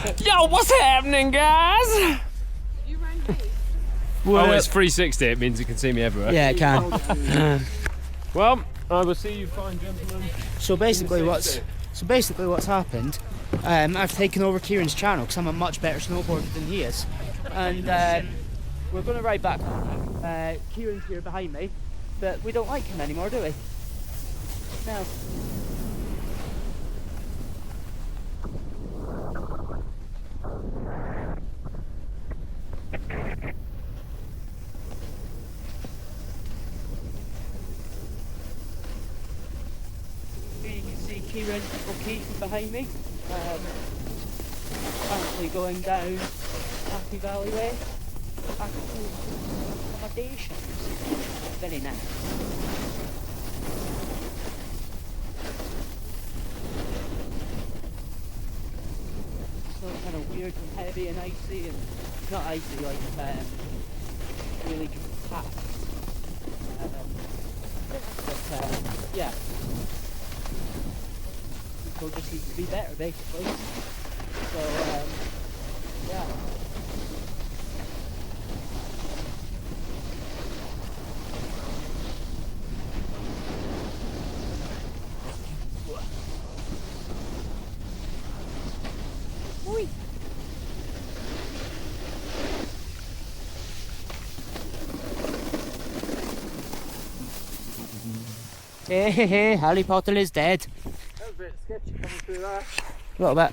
Yo, what's happening, guys? You rang me? Oh, it's 360. It means you can see me everywhere. Yeah, it can. Well, I will see you fine gentlemen. So basically what's happened, I've taken over Kieran's channel because I'm a much better snowboarder than he is, and we're going to ride back. Kieran's here behind me, but we don't like him anymore, do we? No. You can see Kieran O'Keefe behind me, currently going down Happy Valley Way, back to accommodations. Very nice. So kind of weird and heavy and icy, and not icy, like really compact. But yeah. People just need to be better, basically. So, yeah. Oi. Hey, Harry Potter is dead. That was a bit sketchy coming through that. A little bit.